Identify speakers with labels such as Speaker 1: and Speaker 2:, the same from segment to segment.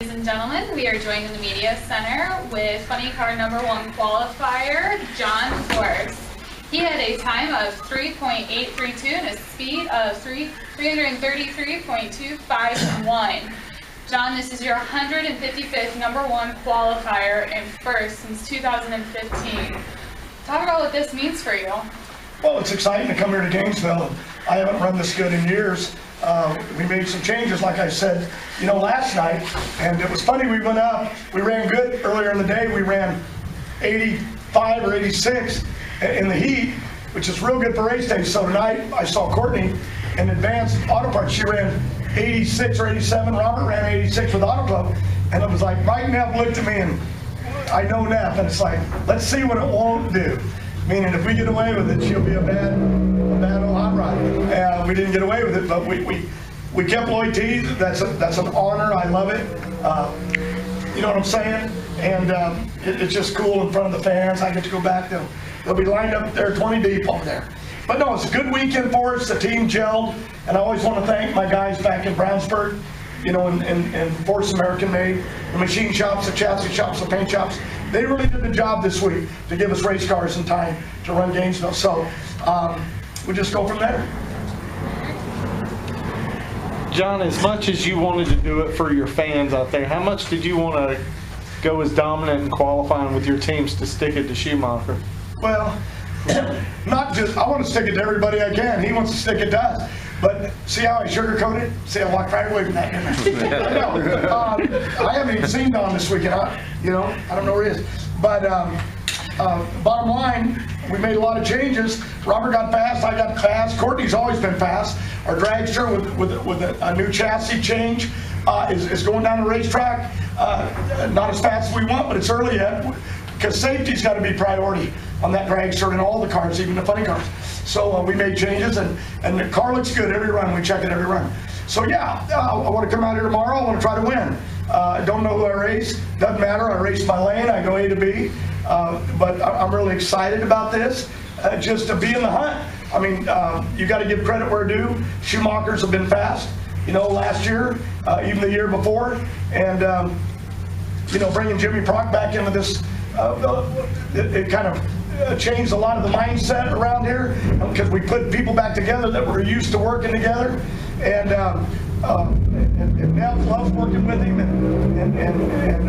Speaker 1: Ladies and gentlemen, we are joined in the media center with funny car number 1 qualifier, John Force. He had a time of 3.832 and a speed of 333.251. John, this is your 155th number 1 qualifier and first since 2015. Talk about what this means for you.
Speaker 2: Well, it's exciting to come here to Gainesville. I haven't run this good in years. We made some changes, like I said, last night, and it was funny. We went up, we ran good earlier in the day. We ran 85 or 86 in the heat, which is real good for race day. So tonight, I saw Courtney in advanced auto parts. She ran 86 or 87. Robert ran 86 with Auto Club, and it was like Mike Neff looked at me, and I know Neff, and it's like, let's see what it won't do. Meaning, if we get away with it, she'll be a bad old hot rod. We didn't get away with it, but we kept Lloyd T. That's an honor. I love it. You know what I'm saying? And it's just cool in front of the fans. I get to go back. They'll be lined up there 20 deep over there. But no, it's a good weekend for us. The team gelled, and I always want to thank my guys back in Brownsburg, and Force American Made, the machine shops, the chassis shops, the paint shops. They really did the job this week to give us race cars in time to run Gainesville. So we just go from there.
Speaker 3: John, as much as you wanted to do it for your fans out there, how much did you want to go as dominant in qualifying with your teams to stick it to Schumacher?
Speaker 2: Well, not just, I want to stick it to everybody I can. He wants to stick it to us. But see how I sugarcoat it? See, I walked right away from that. I know. I haven't even seen Don this weekend. I don't know where he is. But bottom line, we made a lot of changes. Robert got fast. I got fast. Courtney's always been fast. Our dragster with a new chassis change is going down the racetrack. Not as fast as we want, but it's early yet. Because safety's got to be priority on that dragster and all the cars, even the funny cars. So we made changes, and the car looks good every run. We check it every run. So yeah, I want to come out here tomorrow. I want to try to win. I don't know who I race. Doesn't matter. I race my lane. I go A to B. But I'm really excited about this, just to be in the hunt. I mean, you got to give credit where due. Schumachers have been fast, last year, even the year before. And, bringing Jimmy Prock back into this, it kind of changed a lot of the mindset around here, because we put people back together that were used to working together, and Neff loves working with him, and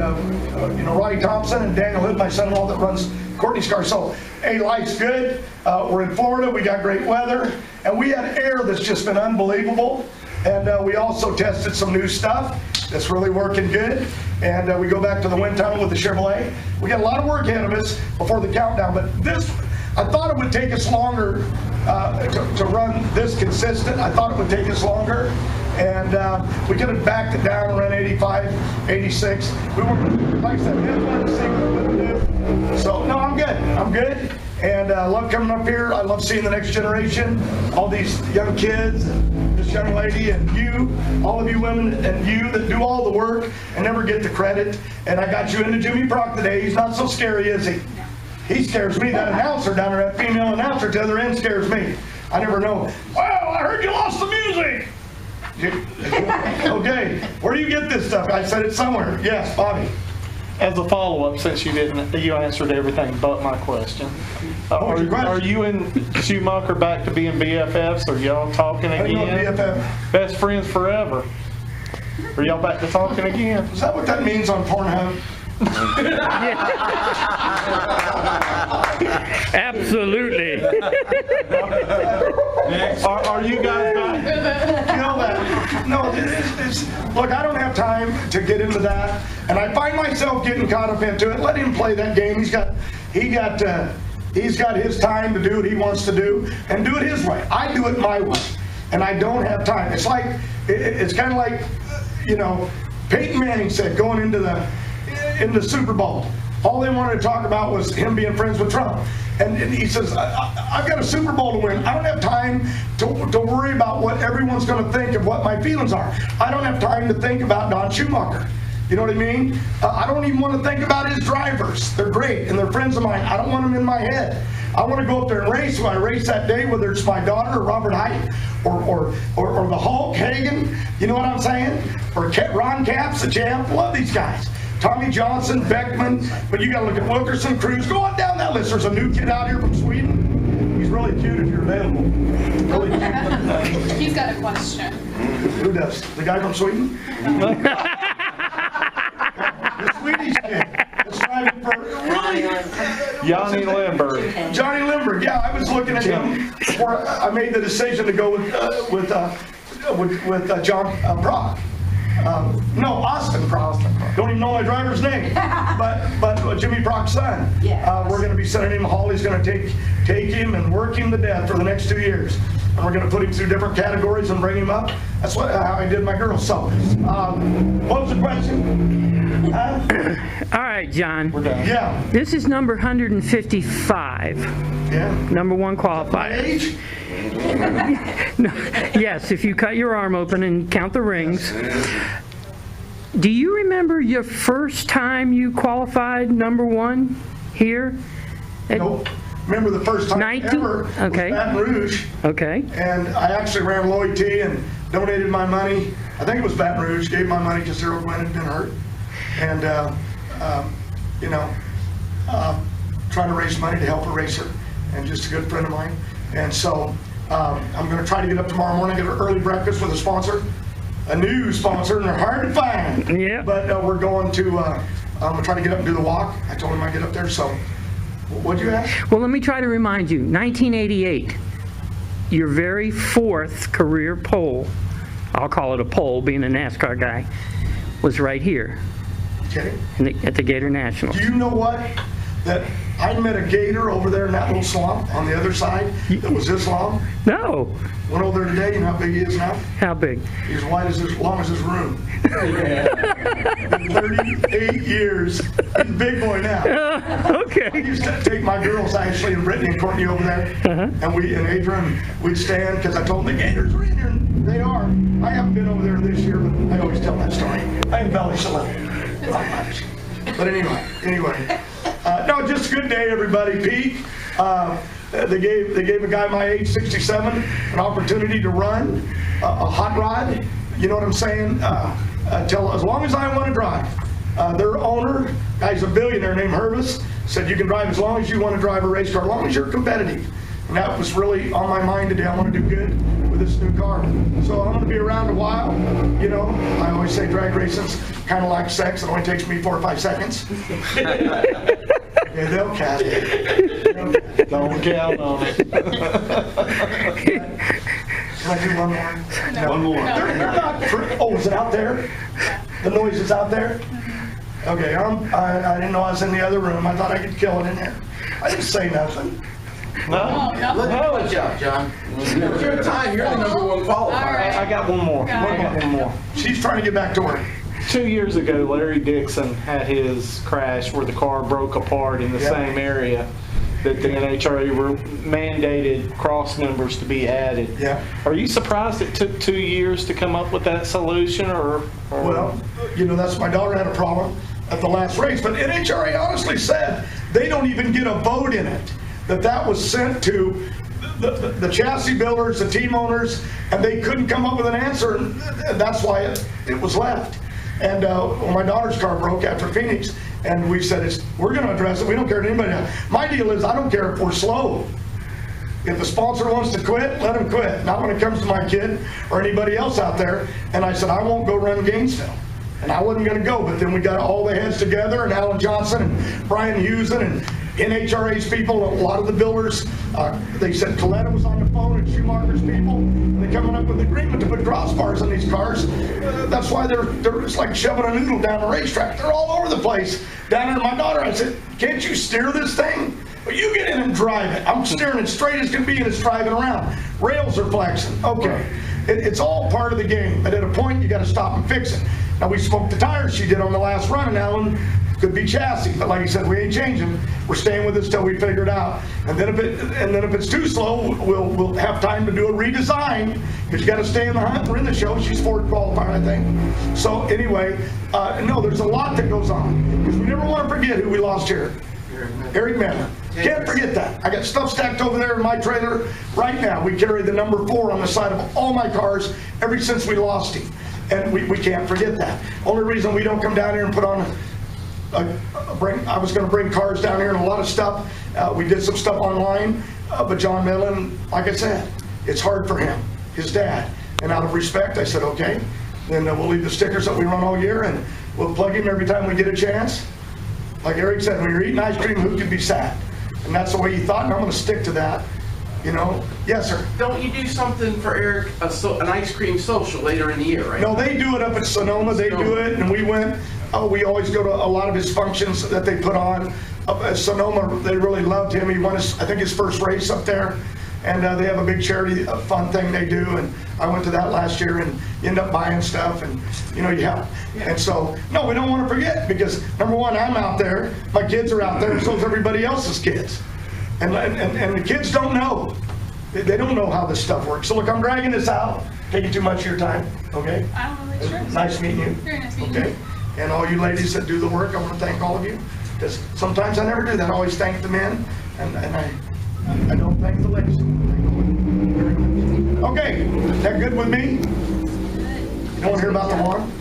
Speaker 2: Ronnie Thompson and Daniel Hood, my son-in-law that runs Courtney's car. So, hey, life's good. We're in Florida. We got great weather, and we had air that's just been unbelievable. And we also tested some new stuff that's really working good. And we go back to the wind tunnel with the Chevrolet. We got a lot of work ahead of us before the countdown, but I thought it would take us longer to run this consistent. I thought it would take us longer. And we could have backed it down and run 85, 86. We weren't, like I said, we didn't want to see what we would do. So, no, I'm good. I'm good. And I love coming up here. I love seeing the next generation, all these young kids, and this young lady, and you, all of you women, and you that do all the work and never get the credit. And I got you into Jimmy Prock today. He's not so scary, is he? He scares me. That announcer down there, that female announcer at the other end scares me. I never know. Well, I heard you lost the music. Okay, where do you get this stuff? I said it somewhere. Yes, Bobby.
Speaker 3: As a follow-up, since you answered everything but my question, are you and Schumacher back to being BFFs? Are y'all talking again?
Speaker 2: BFF.
Speaker 3: Best friends forever. Are y'all back to talking again?
Speaker 2: Is that what that means on Pornhub?
Speaker 4: Absolutely.
Speaker 3: Are you guys back?
Speaker 2: No, look, I don't have time to get into that, and I find myself getting caught up into it. Let him play that game. He's got his time to do what he wants to do, and do it his way. I do it my way, and I don't have time. It's kind of like, Peyton Manning said going into the Super Bowl. All they wanted to talk about was him being friends with Trump. And he says, I've got a Super Bowl to win. I don't have time to worry about what everyone's going to think of what my feelings are. I don't have time to think about Don Schumacher. You know what I mean? I don't even want to think about his drivers. They're great, and they're friends of mine. I don't want them in my head. I want to go up there and race. When I race that day, whether it's my daughter or Robert Height or the Hulk Hagen, you know what I'm saying? Or Ron Capps, the champ. Love these guys. Tommy Johnson, Beckman, but you got to look at Wilkerson, Cruz. Go on down that list. There's a new kid out here from Sweden. He's really cute if you're available. Really cute.
Speaker 1: He's got a question.
Speaker 2: Who does? The guy from Sweden? The Swedish kid. That's driving for
Speaker 3: Johnny Lindbergh.
Speaker 2: Johnny Lindbergh. Yeah, I was looking at him before I made the decision to go with John Brock. No, Austin Brock. Don't even know my driver's name. But Jimmy Brock's son.
Speaker 4: Yeah.
Speaker 2: We're going to be sending him. Holly's going to take him and work him to death for the next 2 years. And we're going to put him through different categories and bring him up. That's how I did my girls. So, what was the question?
Speaker 5: All right, John.
Speaker 3: We're done.
Speaker 2: Yeah.
Speaker 5: This is number 155.
Speaker 2: Yeah.
Speaker 5: Number one
Speaker 2: My
Speaker 5: qualifier.
Speaker 2: age?
Speaker 5: No, yes, if you cut your arm open and count the rings. Do you remember your first time you qualified number one here?
Speaker 2: Nope. Remember the first time
Speaker 5: 19
Speaker 2: ever was
Speaker 5: okay.
Speaker 2: Baton Rouge.
Speaker 5: Okay.
Speaker 2: And I actually ran Lloyd T and donated my money. I think it was Baton Rouge. Gave my money to Cyril Gwen had been hurt. And, trying to raise money to help a racer. And just a good friend of mine. And so I'm going to try to get up tomorrow morning, get an early breakfast with a sponsor. A new sponsor, and they're hard to find.
Speaker 5: Yeah.
Speaker 2: But we're going to, I'm going to try to get up and do the walk. I told him I'd get up there. So what'd you ask?
Speaker 5: Well, let me try to remind you. 1988, your very fourth career pole, I'll call it a pole, being a NASCAR guy, was right here
Speaker 2: Kidding?
Speaker 5: at the Gator Nationals.
Speaker 2: Do you know what? That I met a gator over there in that little swamp on the other side that was this long.
Speaker 5: No.
Speaker 2: Went over there today. You know how big he is now?
Speaker 5: How big?
Speaker 2: He's as long as his room. Been 38 years. He's a big boy now. I
Speaker 5: Okay.
Speaker 2: used to take my girls, Ashley and Brittany and Courtney, over there, and Adrian, we'd stand because I told them the gators are in here, and they are. I haven't been over there this year, but I always tell that story. I embellish a little. Not much. But anyway. No, just a good day, everybody. Peak. They gave a guy my age, 67, an opportunity to run a hot rod. You know what I'm saying? As long as I want to drive. Their owner, guy's a billionaire named Hervis, said you can drive as long as you want to drive a race car, as long as you're competitive. And that was really on my mind today. I want to do good with this new car. So I'm going to be around a while. You know, I always say drag racing's kind of like sex. It only takes me 4 or 5 seconds. Yeah, they'll catch it.
Speaker 3: Don't count on it.
Speaker 2: Can I do one more? No.
Speaker 6: One more.
Speaker 2: They're not, oh, is it out there? The noise is out there? Okay, I didn't know I was in the other room. I thought I could kill it in there. I didn't say nothing.
Speaker 3: No.
Speaker 6: Good job, John. It's your time. You're the number one qualifier.
Speaker 1: All right.
Speaker 3: I got one more.
Speaker 1: Got it.
Speaker 3: I got one more.
Speaker 2: She's trying to get back to work.
Speaker 3: 2 years ago, Larry Dixon had his crash where the car broke apart in the
Speaker 2: Yep.
Speaker 3: same area that the NHRA mandated cross members to be added.
Speaker 2: Yeah.
Speaker 3: Are you surprised it took 2 years to come up with that solution, or?
Speaker 2: Well, you know, that's my daughter had a problem at the last race, but NHRA honestly said they don't even get a vote in it, that was sent to the chassis builders, the team owners, and they couldn't come up with an answer, and that's why it was left. And when my daughter's car broke after Phoenix, and we said, we're going to address it. We don't care to anybody else. My deal is I don't care if we're slow. If the sponsor wants to quit, let him quit. Not when it comes to my kid or anybody else out there. And I said, I won't go run Gainesville. And I wasn't going to go, but then we got all the heads together, and Alan Johnson and Brian Hewson and NHRA's people, a lot of the builders. They said Coletta was on the phone and Schumacher's people. And they're coming up with an agreement to put crossbars on these cars. That's why they're just like shoving a noodle down the racetrack. They're all over the place. Down there, my daughter, I said, can't you steer this thing? Well, you get in and drive it. I'm steering it straight as can be, and it's driving around. Rails are flexing. Okay. It's all part of the game. But at a point, you got to stop and fix it. Now, we smoked the tires she did on the last run, and Alan could be chassis. But like I said, we ain't changing. We're staying with this till we figure it out. And then if it's too slow, we'll have time to do a redesign. Because you got to stay in the hunt. We're in the show. She's Ford qualified, I think. So anyway, no, there's a lot that goes on. Because we never want to forget who we lost here. Eric Miller. Can't forget that. I got stuff stacked over there in my trailer right now. We carry the number 4 on the side of all my cars ever since we lost him. And we can't forget that. Only reason we don't come down here and put on I was going to bring cars down here and a lot of stuff. We did some stuff online, but John Millen, like I said, it's hard for him, his dad. And out of respect, I said, okay, then we'll leave the stickers that we run all year and we'll plug him every time we get a chance. Like Eric said, when you're eating ice cream, who could be sad? And that's the way he thought, and I'm going to stick to that. You know? Yes, sir.
Speaker 6: Don't you do something for Eric, an ice cream social later in the year, right?
Speaker 2: No, they do it up at Sonoma. They do it, and we went. We always go to a lot of his functions that they put on. Up at Sonoma, they really loved him. He won I think his first race up there, and they have a big charity fun thing they do. And I went to that last year, and you end up buying stuff, and you know you help. And so, no, we don't want to forget because number one, I'm out there, my kids are out there, and so is everybody else's kids. And the kids don't know. They don't know how this stuff works. So look, I'm dragging this out. Taking too much of your time, okay?
Speaker 1: I don't know, sure.
Speaker 2: Nice meeting you.
Speaker 1: Very nice meeting you.
Speaker 2: Okay. And all you ladies that do the work, I want to thank all of you. Because sometimes I never do that. I always thank the men, and I don't thank the ladies. Okay, that good with me? You don't want to hear about the lawn?